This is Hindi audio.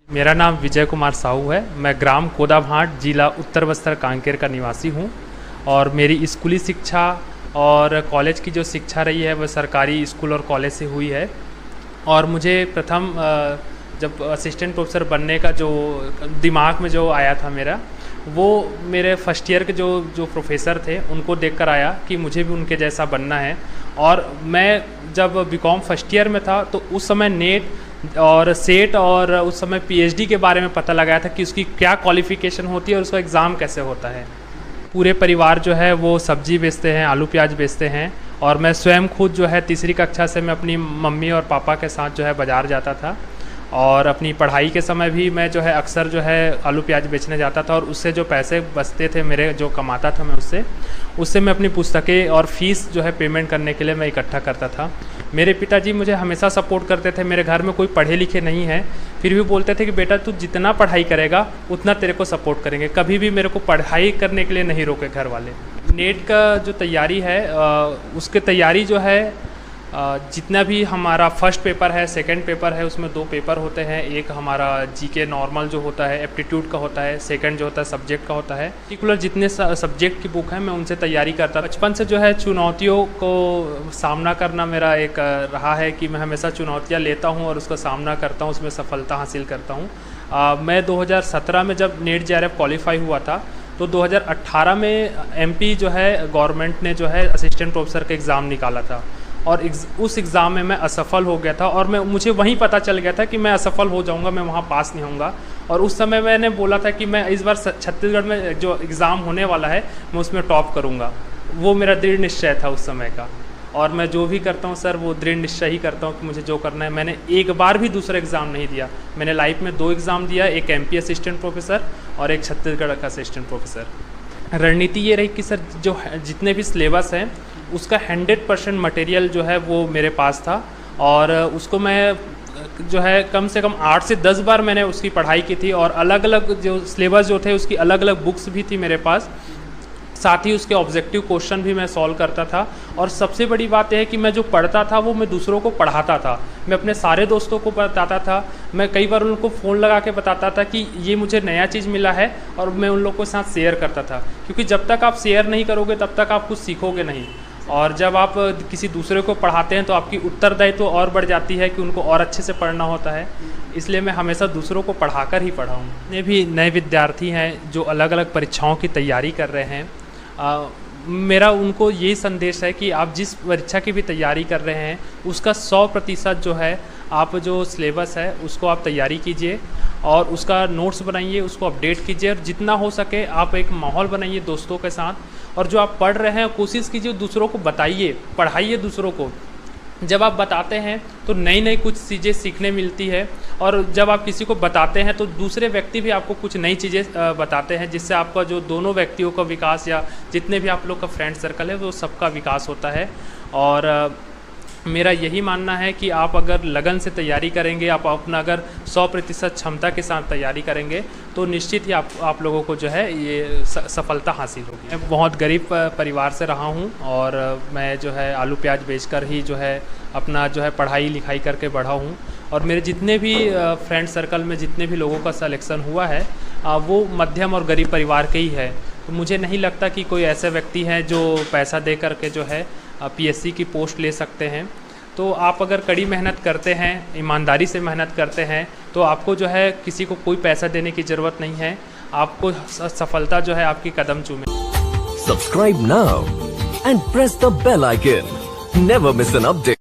मेरा नाम विजय कुमार साहू है। मैं ग्राम कोदाभाट, जिला उत्तर बस्तर कांकेर का निवासी हूँ और मेरी स्कूली शिक्षा और कॉलेज की जो शिक्षा रही है वह सरकारी स्कूल और कॉलेज से हुई है। और मुझे प्रथम जब असिस्टेंट प्रोफेसर बनने का जो दिमाग में जो आया था मेरा, वो मेरे फर्स्ट ईयर के जो प्रोफेसर थे उनको देखकर आया कि मुझे भी उनके जैसा बनना है। और मैं जब बीकॉम फर्स्ट ईयर में था तो उस समय नेट और सेट और उस समय पीएचडी के बारे में पता लगाया था कि उसकी क्या क्वालिफ़िकेशन होती है और उसका एग्ज़ाम कैसे होता है। पूरे परिवार जो है वो सब्जी बेचते हैं, आलू प्याज बेचते हैं और मैं स्वयं खुद जो है तीसरी कक्षा से मैं अपनी मम्मी और पापा के साथ जो है बाज़ार जाता था और अपनी पढ़ाई के समय भी मैं जो है अक्सर जो है आलू प्याज बेचने जाता था और उससे जो पैसे बचते थे मेरे, जो कमाता था मैं उससे मैं अपनी पुस्तकें और फ़ीस जो है पेमेंट करने के लिए मैं इकट्ठा करता था। मेरे पिताजी मुझे हमेशा सपोर्ट करते थे। मेरे घर में कोई पढ़े लिखे नहीं है, फिर भी बोलते थे कि बेटा तू जितना पढ़ाई करेगा उतना तेरे को सपोर्ट करेंगे। कभी भी मेरे को पढ़ाई करने के लिए नहीं रोके घर वाले। नेट का जो तैयारी है उसकी तैयारी जो है जितना भी हमारा फर्स्ट पेपर है, सेकंड पेपर है, उसमें 2 पेपर होते हैं। एक हमारा जीके नॉर्मल जो होता है, एप्टीट्यूड का होता है, सेकंड जो होता है सब्जेक्ट का होता है। पर्टिकुलर जितने सब्जेक्ट की बुक है मैं उनसे तैयारी करता। बचपन से जो है चुनौतियों को सामना करना मेरा एक रहा है कि मैं हमेशा चुनौतियाँ लेता हूँ और उसका सामना करता हूँ, उसमें सफलता हासिल करता हूँ। मैं 2017 में जब नेट जेआरएफ क्वालिफाई हुआ था तो 2018 में एमपी जो है गवर्नमेंट ने जो है असिस्टेंट प्रोफेसर का एग्ज़ाम निकाला था और उस एग्ज़ाम में मैं असफल हो गया था और मुझे वहीं पता चल गया था कि मैं असफल हो जाऊंगा, मैं वहाँ पास नहीं होऊंगा। और उस समय मैंने बोला था कि मैं इस बार छत्तीसगढ़ में जो एग्ज़ाम होने वाला है मैं उसमें टॉप करूँगा। वो मेरा दृढ़ निश्चय था उस समय का और मैं जो भी करता हूँ सर वो दृढ़ निश्चय ही करता हूँ कि मुझे जो करना है। मैंने एक बार भी दूसरा एग्ज़ाम नहीं दिया। मैंने लाइफ में 2 एग्ज़ाम दिया, एक एमपी असिस्टेंट प्रोफेसर और एक छत्तीसगढ़ का असिस्टेंट प्रोफेसर। रणनीति ये रही कि सर जो जितने भी सिलेबस हैं उसका 100% मटेरियल जो है वो मेरे पास था और उसको मैं जो है कम से कम 8 से 10 बार मैंने उसकी पढ़ाई की थी और अलग अलग जो सिलेबस जो थे उसकी अलग अलग बुक्स भी थी मेरे पास। साथ ही उसके ऑब्जेक्टिव क्वेश्चन भी मैं सॉल्व करता था और सबसे बड़ी बात यह है कि मैं जो पढ़ता था वो मैं दूसरों को पढ़ाता था। मैं अपने सारे दोस्तों को बताता था। मैं कई बार उनको फ़ोन लगा के बताता था कि ये मुझे नया चीज़ मिला है और मैं उन लोगों के साथ शेयर करता था, क्योंकि जब तक आप शेयर नहीं करोगे तब तक आप कुछ सीखोगे नहीं। और जब आप किसी दूसरे को पढ़ाते हैं तो आपकी उत्तरदायित्व तो और बढ़ जाती है कि उनको और अच्छे से पढ़ना होता है। इसलिए मैं हमेशा दूसरों को पढ़ाकर ही पढ़ा हूँ। जितने भी नए विद्यार्थी हैं जो अलग अलग परीक्षाओं की तैयारी कर रहे हैं, मेरा उनको यही संदेश है कि आप जिस परीक्षा की भी तैयारी कर रहे हैं उसका 100% जो है आप जो सिलेबस है उसको आप तैयारी कीजिए और उसका नोट्स बनाइए, उसको अपडेट कीजिए और जितना हो सके आप एक माहौल बनाइए दोस्तों के साथ। और जो आप पढ़ रहे हैं कोशिश कीजिए दूसरों को बताइए, पढ़ाइए दूसरों को। जब आप बताते हैं तो नई नई कुछ चीज़ें सीखने मिलती है और जब आप किसी को बताते हैं तो दूसरे व्यक्ति भी आपको कुछ नई चीज़ें बताते हैं, जिससे आपका जो दोनों व्यक्तियों का विकास या जितने भी आप लोग का फ्रेंड सर्कल है वो सबका विकास होता है। और मेरा यही मानना है कि आप अगर लगन से तैयारी करेंगे, आप अपना अगर 100% क्षमता के साथ तैयारी करेंगे तो निश्चित ही आप लोगों को जो है ये सफलता हासिल होगी। मैं बहुत गरीब परिवार से रहा हूँ और मैं जो है आलू प्याज बेचकर ही जो है अपना जो है पढ़ाई लिखाई करके बढ़ा हूँ। और मेरे जितने भी फ्रेंड सर्कल में जितने भी लोगों का सिलेक्शन हुआ है वो मध्यम और गरीब परिवार के ही है। तो मुझे नहीं लगता कि कोई ऐसे व्यक्ति हैं जो पैसा दे करके जो है पीएससी की पोस्ट ले सकते हैं। तो आप अगर कड़ी मेहनत करते हैं, ईमानदारी से मेहनत करते हैं तो आपको जो है किसी को कोई पैसा देने की ज़रूरत नहीं है। आपको सफलता जो है आपकी कदम चूमे। Subscribe now and press the bell icon. Never miss an update.